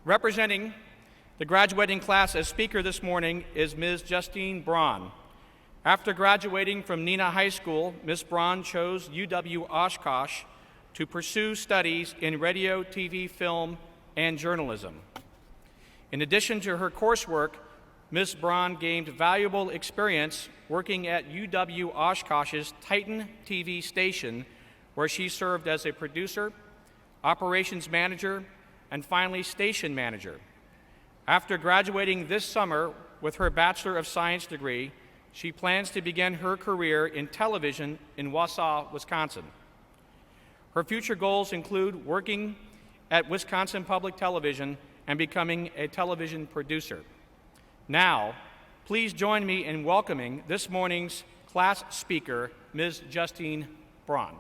Representing the graduating class as speaker this morning is Ms. Justine Braun. After graduating from Neenah High School, Ms. Braun chose UW Oshkosh to pursue studies in radio, TV, film, and journalism. In addition to her coursework, Ms. Braun gained valuable experience working at UW Oshkosh's Titan TV station, where she served as a producer, operations manager, and finally station manager. After graduating this summer with her Bachelor of Science degree, she plans to begin her career in television in Wausau, Wisconsin. Her future goals include working at Wisconsin Public Television and becoming a television producer. Now, please join me in welcoming this morning's class speaker, Ms. Justine Braun.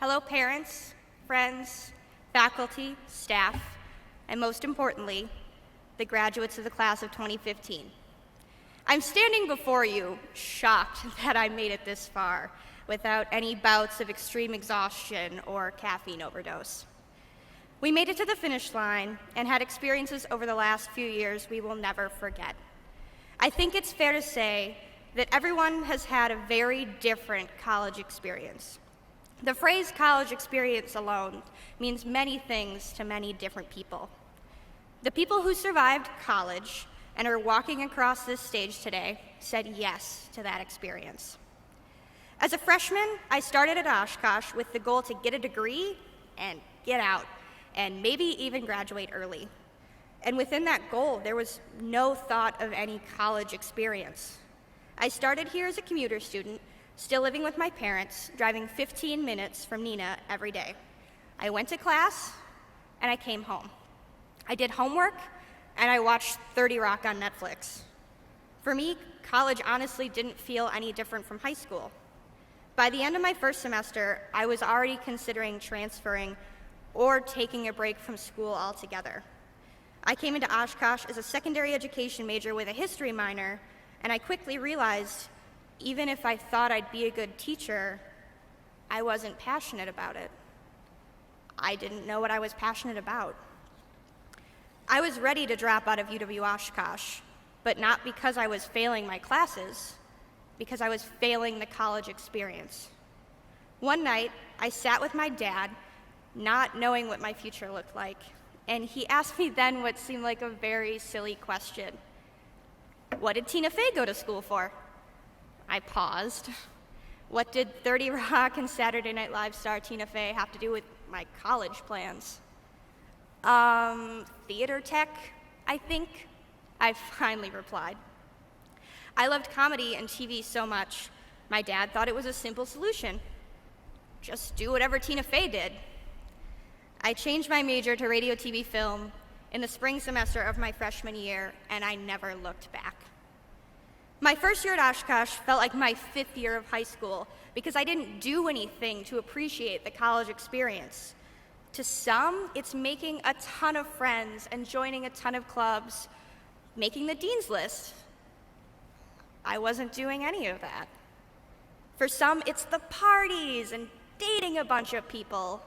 Hello, parents, friends, faculty, staff, and most importantly, the graduates of the class of 2015. I'm standing before you, shocked that I made it this far without any bouts of extreme exhaustion or caffeine overdose. We made it to the finish line and had experiences over the last few years we will never forget. I think it's fair to say that everyone has had a very different college experience. The phrase college experience alone means many things to many different people. The people who survived college and are walking across this stage today said yes to that experience. As a freshman, I started at Oshkosh with the goal to get a degree and get out, and maybe even graduate early. And within that goal, there was no thought of any college experience. I started here as a commuter student, still living with my parents, driving 15 minutes from Neenah every day. I went to class, and I came home. I did homework, and I watched 30 Rock on Netflix. For me, college honestly didn't feel any different from high school. By the end of my first semester, I was already considering transferring or taking a break from school altogether. I came into Oshkosh as a secondary education major with a history minor, and I quickly realized even if I thought I'd be a good teacher, I wasn't passionate about it. I didn't know what I was passionate about. I was ready to drop out of UW Oshkosh, but not because I was failing my classes, because I was failing the college experience. One night, I sat with my dad, not knowing what my future looked like, and he asked me then what seemed like a very silly question. What did Tina Fey go to school for? I paused. What did 30 Rock and Saturday Night Live star Tina Fey have to do with my college plans? Theater tech, I think, I finally replied. I loved comedy and TV so much, my dad thought it was a simple solution. Just do whatever Tina Fey did. I changed my major to radio, TV, film in the spring semester of my freshman year, and I never looked back. My first year at Oshkosh felt like my 5th year of high school because I didn't do anything to appreciate the college experience. To some, it's making a ton of friends and joining a ton of clubs, making the dean's list. I wasn't doing any of that. For some, it's the parties and dating a bunch of people.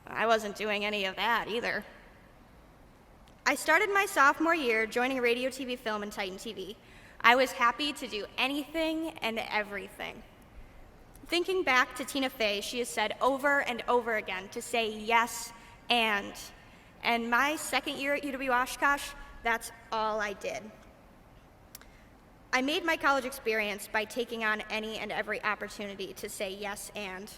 I wasn't doing any of that either. I started my sophomore year joining radio, TV, film, and Titan TV. I was happy to do anything and everything. Thinking back to Tina Fey, she has said over and over again to say yes and my second year at UW Oshkosh, that's all I did. I made my college experience by taking on any and every opportunity to say yes and.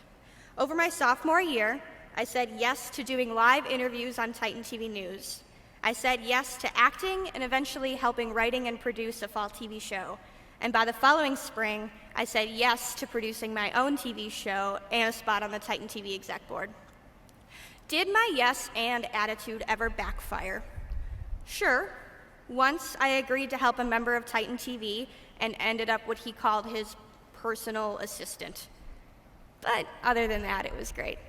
Over my sophomore year, I said yes to doing live interviews on Titan TV News. I said yes to acting and eventually helping writing and produce a fall TV show. And by the following spring, I said yes to producing my own TV show and a spot on the Titan TV exec board. Did my yes and attitude ever backfire? Sure. Once I agreed to help a member of Titan TV and ended up what he called his personal assistant. But other than that, it was great.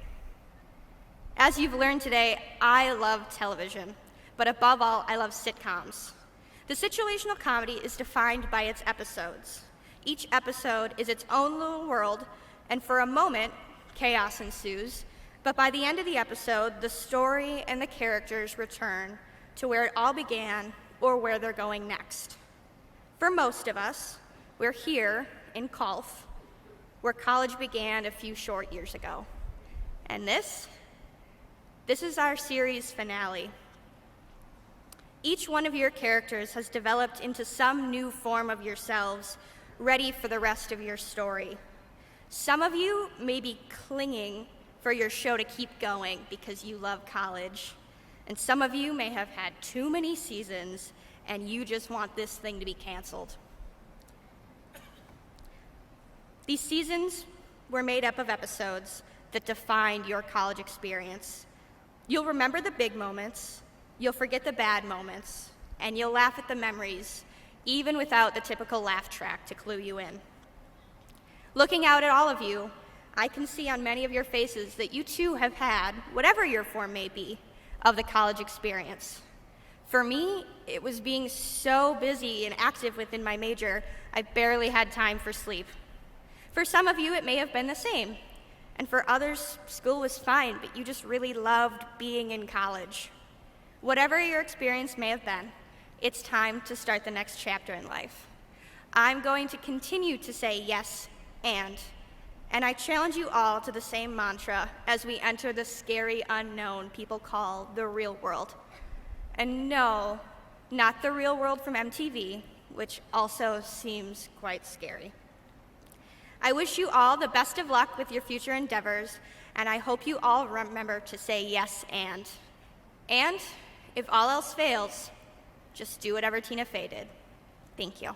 As you've learned today, I love television. but above all, I love sitcoms. The situational comedy is defined by its episodes. Each episode is its own little world, and for a moment, chaos ensues, but by the end of the episode, the story and the characters return to where it all began or where they're going next. For most of us, we're here in Colf, where college began a few short years ago. And this is our series finale. Each one of your characters has developed into some new form of yourselves, ready for the rest of your story. Some of you may be clinging for your show to keep going because you love college. And some of you may have had too many seasons and you just want this thing to be canceled. These seasons were made up of episodes that defined your college experience. You'll remember the big moments, you'll forget the bad moments, and you'll laugh at the memories, even without the typical laugh track to clue you in. Looking out at all of you, I can see on many of your faces that you too have had, whatever your form may be, of the college experience. For me, it was being so busy and active within my major, I barely had time for sleep. For some of you, it may have been the same. And for others, school was fine, but you just really loved being in college. Whatever your experience may have been, it's time to start the next chapter in life. I'm going to continue to say yes and I challenge you all to the same mantra as we enter the scary unknown people call the real world. And no, not the real world from MTV, which also seems quite scary. I wish you all the best of luck with your future endeavors, and I hope you all remember to say yes and. And if all else fails, just do whatever Tina Fey did. Thank you.